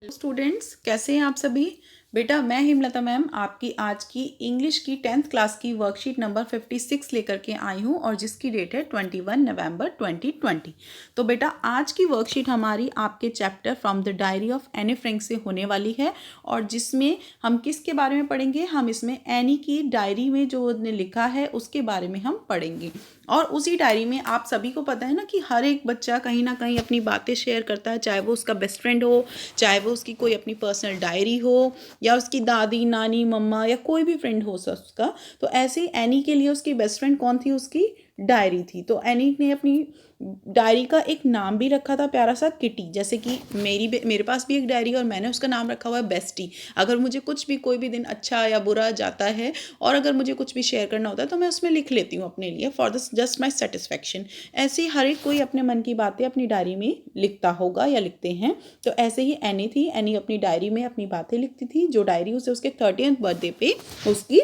Hello students, कैसे हैं आप सभी। बेटा मैं हेमलता मैम आपकी आज की इंग्लिश की 10th क्लास की वर्कशीट नंबर 56 लेकर के आई हूं और जिसकी डेट है 21 नवंबर 2020। तो बेटा आज की वर्कशीट हमारी आपके chapter from the diary of Anne Frank से होने वाली है और जिसमें हम किसके बारे में पढ़ेंगे, हम इसमें एनी की डायरी में जो उसने लिखा है उसके बारे में हम पढ़ेंगे। और उसी डायरी में आप सभी को पता है ना कि हर एक बच्चा कहीं ना कहीं अपनी बातें शेयर करता है, चाहे वो उसका बेस्ट फ्रेंड हो, चाहे वो उसकी कोई अपनी पर्सनल डायरी हो या उसकी दादी नानी मम्मा या कोई भी फ्रेंड हो उसका। तो ऐसे ही एनी के लिए उसकी बेस्ट फ्रेंड कौन थी, उसकी डायरी थी। तो एनी ने अपनी डायरी का एक नाम भी रखा था प्यारा सा, किटी। जैसे कि मेरे पास भी एक डायरी है और मैंने उसका नाम रखा हुआ है बेस्टी। अगर मुझे कुछ भी कोई भी दिन अच्छा या बुरा जाता है और अगर मुझे कुछ भी शेयर करना होता है तो मैं उसमें लिख लेती हूँ अपने लिए, for the just my satisfaction. ऐसे ही हर एक कोई अपने मन की बातें अपनी डायरी में लिखता होगा या लिखते हैं। तो ऐसे ही एनी थी, एनी अपनी डायरी में अपनी बातें लिखती थी, जो डायरी उसे उसके 30th बर्थडे पे उसकी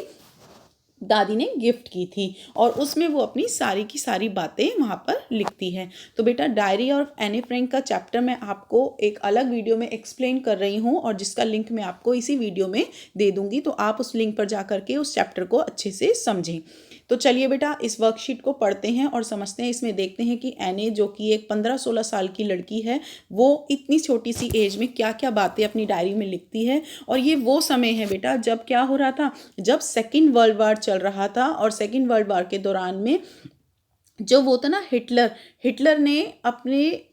दादी ने गिफ्ट की थी और उसमें वो अपनी सारी की सारी बातें वहाँ पर लिखती है। तो बेटा डायरी ऑफ एनी फ्रैंक का चैप्टर मैं आपको एक अलग वीडियो में एक्सप्लेन कर रही हूँ और जिसका लिंक मैं आपको इसी वीडियो में दे दूँगी, तो आप उस लिंक पर जा करके उस चैप्टर को अच्छे से समझें। तो चलिए बेटा इस वर्कशीट को पढ़ते हैं और समझते हैं। इसमें देखते हैं कि एने जो कि एक 15-16 साल की लड़की है, वो इतनी छोटी सी एज में क्या क्या बातें अपनी डायरी में लिखती है। और ये वो समय है बेटा जब क्या हो रहा था, जब सेकेंड वर्ल्ड वार चल रहा था और सेकेंड वर्ल्ड वार के दौरान में जो वो था ना हिटलर, हिटलर ने अपने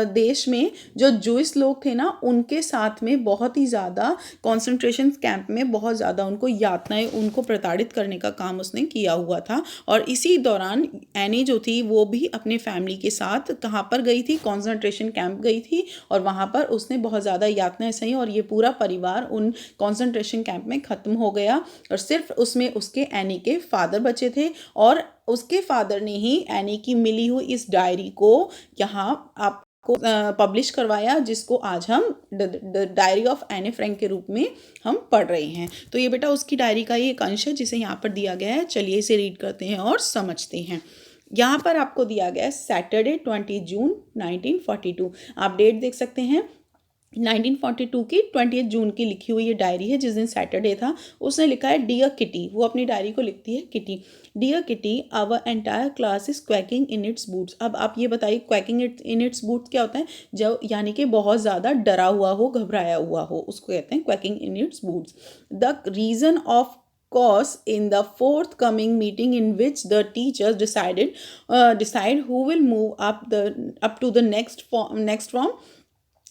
देश में जो जूइश लोग थे ना उनके साथ में बहुत ही ज़्यादा कॉन्सेंट्रेशन कैंप में बहुत ज़्यादा उनको यातनाएं, उनको प्रताड़ित करने का काम उसने किया हुआ था। और इसी दौरान एनी जो थी वो भी अपने फैमिली के साथ कहाँ पर गई थी, कॉन्सेंट्रेशन कैंप गई थी और वहाँ पर उसने बहुत ज़्यादा यातनाएं सही और ये पूरा परिवार उन कॉन्सेंट्रेशन कैंप में ख़त्म हो गया और सिर्फ उसमें उसके एनी के फादर बचे थे। और उसके फादर ने ही एनी की मिली हुई इस डायरी को यहाँ आपको पब्लिश करवाया, जिसको आज हम the diary of Anne Frank के रूप में हम पढ़ रहे हैं। तो ये बेटा उसकी डायरी का ही एक अंश है जिसे यहाँ पर दिया गया है। चलिए इसे रीड करते हैं और समझते हैं। यहाँ पर आपको दिया गया है सैटरडे 20 जून 1942। आप डेट देख सकते हैं 1942 की 20 जून की लिखी हुई ये डायरी है, जिस दिन सैटरडे था। उसने लिखा है डियर किटी, वो अपनी डायरी को लिखती है Kitty. Dear Kitty, our entire class is quaking in its boots. अब आप ये बताइए क्वैकिंग इन इट्स बूट्स क्या होता है, जब यानी कि बहुत ज़्यादा डरा हुआ हो, घबराया हुआ हो, उसको कहते हैं quaking in its boots. The reason of course in the forthcoming meeting in which the teachers decide who will move up to the next form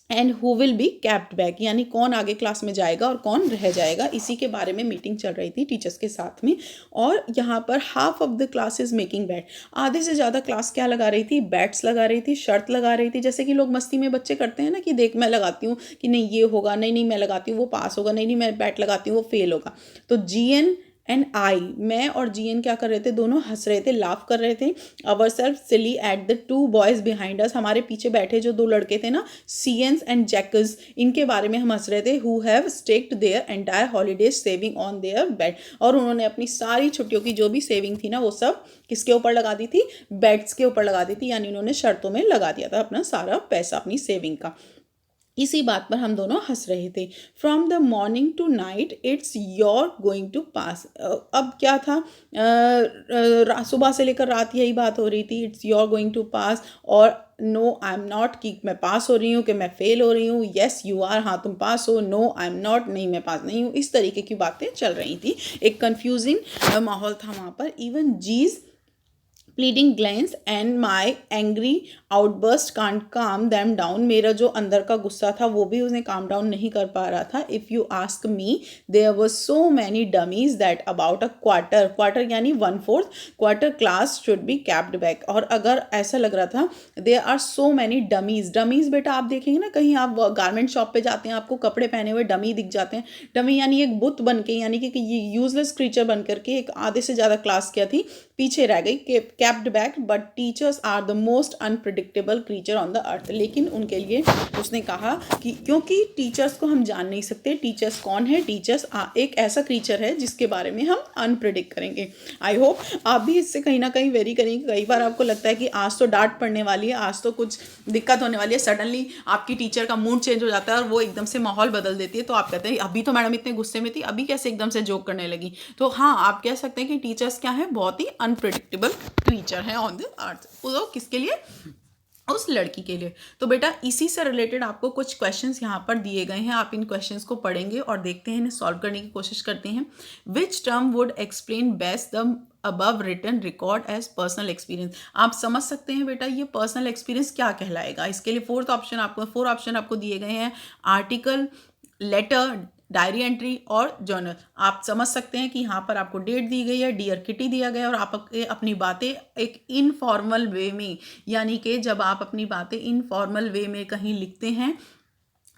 and who will be kept back, यानी कौन आगे class में जाएगा और कौन रह जाएगा। इसी के बारे में मीटिंग चल रही थी टीचर्स के साथ में। और यहाँ पर half of the class is making bat, आधे से ज़्यादा क्लास क्या लगा रही थी, बैट्स लगा रही थी, शर्त लगा रही थी। जैसे कि लोग मस्ती में बच्चे करते हैं ना कि देख मैं लगाती हूँ कि नहीं ये होगा, नहीं नहीं मैं लगाती हूँ वो पास होगा, नहीं नहीं मैं बैट लगाती हूँ वो फेल होगा। तो जीएन एंड आई, मैं और जीएन क्या कर रहे थे, दोनों हंस रहे थे, लाफ कर रहे थे। Our self silly at the two boys behind us, हमारे पीछे बैठे जो दो लड़के थे ना, सीएंस एंड जैकस, इनके बारे में हम हंस रहे थे। Who have stacked their entire holidays saving on their bed, और उन्होंने अपनी सारी छुट्टियों की जो भी सेविंग थी ना वो सब किसके ऊपर लगा दी थी, बेड्स के ऊपर लगा दी थी। यानी उन्होंने शर्तों में लगा दिया था अपना सारा पैसा अपनी सेविंग का। इसी बात पर हम दोनों हंस रहे थे। From the morning to night it's your going to pass. अब क्या था, सुबह से लेकर रात यही बात हो रही थी, इट्स योर गोइंग टू पास। और नो आई एम नॉट, कि मैं पास हो रही हूँ कि मैं फेल हो रही हूँ। येस यू आर, हाँ तुम पास हो। नो आई एम नॉट, नहीं मैं पास नहीं हूँ। इस तरीके की बातें चल रही थी। एक कन्फ्यूजिंग माहौल था वहाँ पर। Even jeez pleading glances and my angry outburst can't calm them down, मेरा जो अंदर का गुस्सा था वो भी उसने काम डाउन नहीं कर पा रहा था। If you ask me there were so many dummies that about a quarter, quarter यानी 1/4 quarter class should be capped back. और अगर ऐसा लग रहा था there are so many dummies, dummies बेटा आप देखेंगे ना कहीं आप गारमेंट शॉप पे जाते हैं आपको कपड़े पहने हुए डमी दिख जाते हैं। डमी यानी एक बुत बन के, यानी कि यूजलेस क्रीचर बन करके एक आधे से ज़्यादा क्लास क्या थी, पीछे रह गई, kept back, but teachers are the most unpredictable creature on the earth. लेकिन उनके लिए उसने कहा कि क्योंकि टीचर्स को हम जान नहीं सकते, टीचर्स कौन है, टीचर्स एक ऐसा क्रीचर है जिसके बारे में हम अनप्रिडिक्ट करेंगे. आई होप आप भी इससे कहीं ना कहीं वेरी करेंगे. कई बार आपको लगता है कि आज तो डांट पड़ने वाली है, आज तो कुछ दिक्कत होने वाली है, सडनली आपकी टीचर का मूड चेंज हो जाता है और वो एकदम से माहौल बदल देती है. तो आप कहते हैं अभी तो मैडम इतने गुस्से में थी, अभी कैसे एकदम से जोक करने लगी. तो हाँ, आप कह सकते हैं कि टीचर्स क्या है, बहुत ही अनप्रिडिक्टेबल क्रीचर है ऑन द अर्थ. तो किसके लिए, उस लड़की के लिए. तो बेटा इसी से रिलेटेड आपको कुछ क्वेश्चंस यहाँ पर दिए गए हैं. आप इन क्वेश्चंस को पढ़ेंगे और देखते हैं, इन्हें सॉल्व करने की कोशिश करते हैं. Which term would explain best the above written record as personal experience. आप समझ सकते हैं बेटा ये पर्सनल एक्सपीरियंस क्या कहलाएगा. इसके लिए फोर ऑप्शन आपको दिए गए हैं. आर्टिकल, लेटर, डायरी एंट्री और जर्नल. आप समझ सकते हैं कि यहाँ पर आपको डेट दी गई है, डियर किटी दिया गया है, और आप अपनी बातें एक इनफॉर्मल वे में, यानी कि जब आप अपनी बातें इनफॉर्मल वे में कहीं लिखते हैं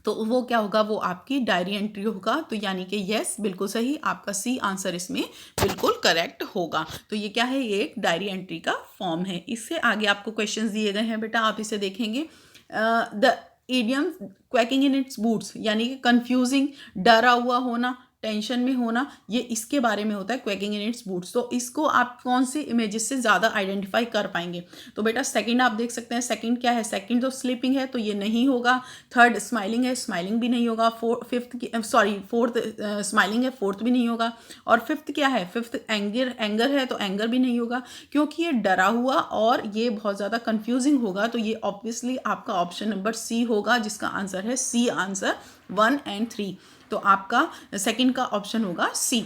तो वो क्या होगा, वो आपकी डायरी एंट्री होगा. तो यानी कि यस, बिल्कुल सही, आपका सी आंसर इसमें बिल्कुल करेक्ट होगा. तो ये क्या है, ये एक डायरी एंट्री का फॉर्म है. इससे आगे आपको क्वेश्चंस दिए गए हैं बेटा, आप इसे देखेंगे. The idiom quaking in its boots, यानी कि कंफ्यूजिंग, डरा हुआ होना, टेंशन में होना, ये इसके बारे में होता है क्वैकिंग इन इट्स बूट्स. तो इसको आप कौन से इमेजेस से ज़्यादा आइडेंटिफाई कर पाएंगे. तो बेटा सेकंड आप देख सकते हैं. सेकंड क्या है, सेकंड तो स्लीपिंग है तो ये नहीं होगा. थर्ड स्माइलिंग है, स्माइलिंग भी नहीं होगा. फोर्थ स्माइलिंग है, फोर्थ भी नहीं होगा. और फिफ्थ क्या है, फिफ्थ एंगर है तो एंगर भी नहीं होगा, क्योंकि ये डरा हुआ और ये बहुत ज़्यादा कंफ्यूजिंग होगा. तो ये ऑब्वियसली आपका ऑप्शन नंबर सी होगा, जिसका आंसर है सी आंसर 1 और 3. तो आपका सेकंड का ऑप्शन होगा सी.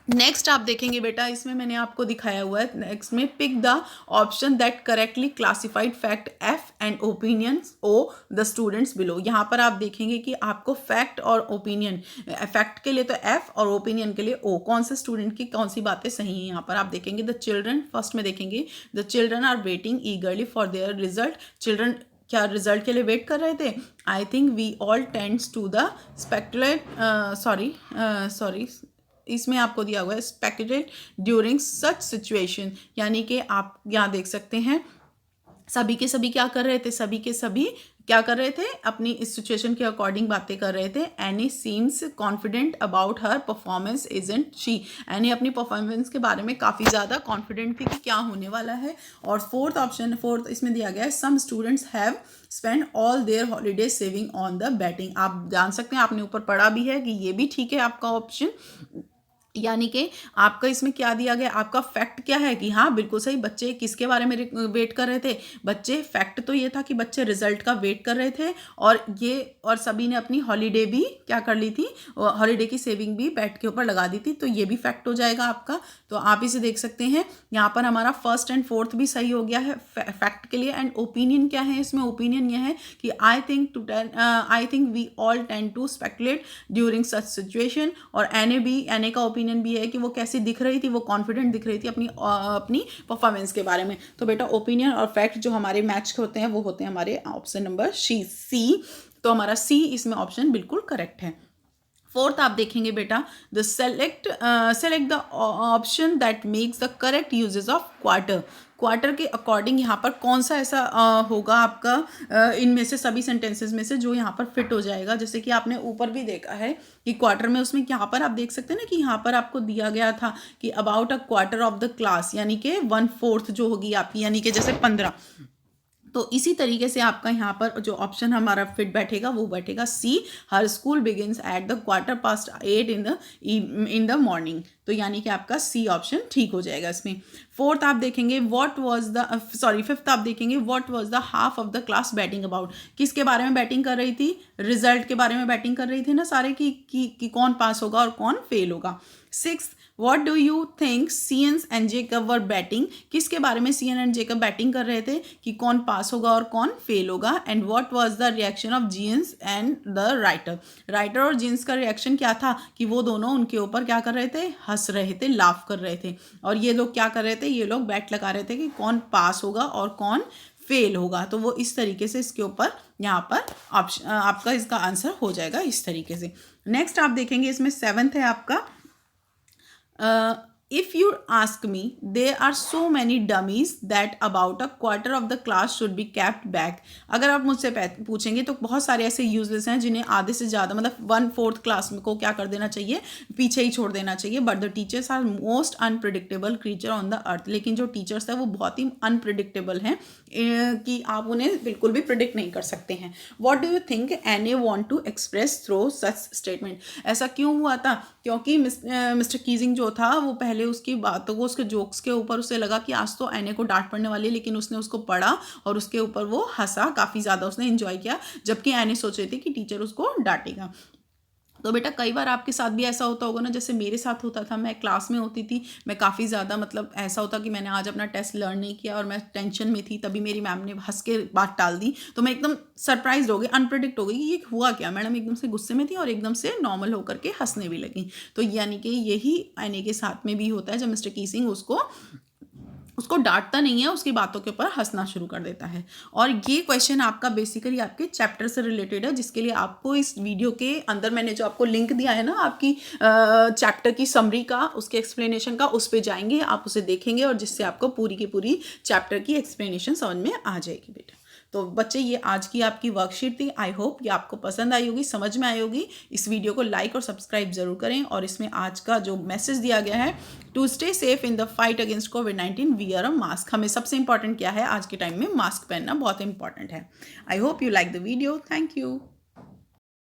नेक्स्ट आप देखेंगे बेटा, इसमें मैंने आपको दिखाया हुआ है. नेक्स्ट में pick the option that correctly classified fact F and opinions O the students below. यहाँ पर आप देखेंगे कि आपको फैक्ट और ओपिनियन, फैक्ट के लिए तो एफ और ओपिनियन के लिए ओ, कौन से स्टूडेंट की कौन सी बातें सही हैं. यहाँ पर आप देखेंगे द चिल्ड्रन, फर्स्ट में देखेंगे the children are waiting eagerly for their result. Children क्या रिजल्ट के लिए वेट कर रहे थे. I think we all tends to the speculate, sorry इसमें आपको दिया हुआ है स्पेक्युलेट ड्यूरिंग सच सिचुएशन, यानी कि आप यहाँ देख सकते हैं सभी के सभी क्या कर रहे थे, सभी के सभी क्या कर रहे थे, अपनी इस सिचुएशन के अकॉर्डिंग बातें कर रहे थे. Any seems confident about her performance isn't she. Any अपनी परफॉर्मेंस के बारे में काफ़ी ज़्यादा कॉन्फिडेंट थी कि क्या होने वाला है. और फोर्थ इसमें दिया गया है some students have spend all their holiday saving on the betting. आप जान सकते हैं, आपने ऊपर पढ़ा भी है कि ये भी ठीक है आपका ऑप्शन. यानी कि आपका इसमें क्या दिया गया, आपका फैक्ट क्या है कि हाँ बिल्कुल सही, बच्चे किसके बारे में वेट कर रहे थे, बच्चे, फैक्ट तो ये था कि बच्चे रिजल्ट का वेट कर रहे थे. और सभी ने अपनी हॉलीडे भी क्या कर ली थी, हॉलीडे की सेविंग भी बैट के ऊपर लगा दी थी. तो ये भी फैक्ट हो जाएगा आपका. तो आप इसे देख सकते हैं, यहाँ पर हमारा फर्स्ट एंड फोर्थ भी सही हो गया है फैक्ट के लिए. एंड ओपिनियन क्या है, इसमें ओपिनियन यह है कि I think we all tend to speculate during such situation. और एने का ओपिनियन भी है कि वो कैसी दिख रही थी, वो कॉन्फिडेंट दिख रही थी अपनी परफॉर्मेंस के बारे में. तो बेटा ओपिनियन और फैक्ट जो हमारे मैच होते हैं वो होते हैं हमारे ऑप्शन नंबर सी. तो हमारा सी इसमें ऑप्शन बिल्कुल करेक्ट है. फोर्थ आप देखेंगे बेटा, the select the option that makes the correct uses of quarter के अकॉर्डिंग यहाँ पर कौन सा ऐसा होगा आपका इनमें से सभी सेंटेंसेस में से जो यहाँ पर फिट हो जाएगा. जैसे कि आपने ऊपर भी देखा है कि क्वार्टर में, उसमें यहाँ पर आप देख सकते हैं ना कि यहाँ पर आपको दिया गया था कि about a quarter of the class, यानी कि 1/4 जो होगी आपकी, यानी कि जैसे 15. तो इसी तरीके से आपका यहाँ पर जो ऑप्शन हमारा फिट बैठेगा वो बैठेगा C. Her school begins at the 8:15 in the morning. तो यानी कि आपका सी ऑप्शन ठीक हो जाएगा इसमें. फिफ्थ आप देखेंगे what was the half of the class batting about. किसके बारे में बैटिंग कर रही थी, रिजल्ट के बारे में बैटिंग कर रही थी ना सारे कि कौन पास होगा और कौन फेल होगा. 6th, What do you think Cian and Jacob were betting? किसके बारे में Cian and Jacob बैटिंग कर रहे थे कि कौन पास होगा और कौन फेल होगा. And what was the reaction of Jeans and the writer और जीन्स का रिएक्शन क्या था कि वो दोनों उनके ऊपर क्या कर रहे थे, हंस रहे थे, लाफ कर रहे थे. और ये लोग क्या कर रहे थे, ये लोग बैट लगा रहे थे कि कौन पास होगा और कौन फेल होगा. तो वो इस तरीके से इसके ऊपर यहाँ पर ऑप्शन आपका इसका आंसर हो जाएगा इस तरीके से. नेक्स्ट आप देखेंगे इसमें 7th है आपका If you ask me, there are so many dummies that about a quarter of the class should be kept back. अगर आप मुझसे पूछेंगे तो बहुत सारे ऐसे यूजलेस हैं जिन्हें आधे से ज़्यादा मतलब 1/4 क्लास को क्या कर देना चाहिए, पीछे ही छोड़ देना चाहिए. But the teachers are most unpredictable creature on the earth. लेकिन जो टीचर्स है वो बहुत ही अनप्रिडिक्टेबल हैं कि आप उन्हें बिल्कुल भी प्रिडिक्ट नहीं कर सकते हैं. What do you think any want to express through such statement. ऐसा क्यों हुआ था? क्योंकि मिस्टर कीजिंग जो था वो पहले उसकी बातों को, उसके जोक्स के ऊपर उसे लगा कि आज तो एने को डांट पड़ने वाली है, लेकिन उसने उसको पढ़ा और उसके ऊपर वो हंसा, काफ़ी ज़्यादा उसने एंजॉय किया, जबकि एने सोच रही थी कि टीचर उसको डांटेगा. तो बेटा कई बार आपके साथ भी ऐसा होता होगा ना, जैसे मेरे साथ होता था. मैं क्लास में होती थी, मैं काफ़ी ज़्यादा मतलब ऐसा होता कि मैंने आज अपना टेस्ट लर्न नहीं किया और मैं टेंशन में थी, तभी मेरी मैम ने हंस के बात टाल दी, तो मैं एकदम सरप्राइज हो गई, अनप्रिडिक्ट हो गई कि ये हुआ क्या. मैडम एकदम से गुस्से में थी और एकदम से नॉर्मल होकर के हंसने भी लगी. तो यानी कि यही एने के साथ में भी होता है, जब मिस्टर कीसिंग उसको डांटता नहीं है, उसकी बातों के ऊपर हंसना शुरू कर देता है. और ये क्वेश्चन आपका बेसिकली आपके चैप्टर से रिलेटेड है, जिसके लिए आपको इस वीडियो के अंदर मैंने जो आपको लिंक दिया है ना आपकी चैप्टर की समरी का, उसके एक्सप्लेनेशन का, उस पर जाएंगे, आप उसे देखेंगे और जिससे आपको पूरी की पूरी चैप्टर की एक्सप्लेनेशन समझ में आ जाएगी बेटा. तो बच्चे ये आज की आपकी वर्कशीट थी. आई होप ये आपको पसंद आई होगी, समझ में आई होगी. इस वीडियो को लाइक और सब्सक्राइब जरूर करें. और इसमें आज का जो मैसेज दिया गया है, to stay safe in the fight against कोविड-19 वियर अ मास्क. हमें सबसे इंपॉर्टेंट क्या है आज के टाइम में? मास्क पहनना बहुत इंपॉर्टेंट है. I hope you like the video. Thank you.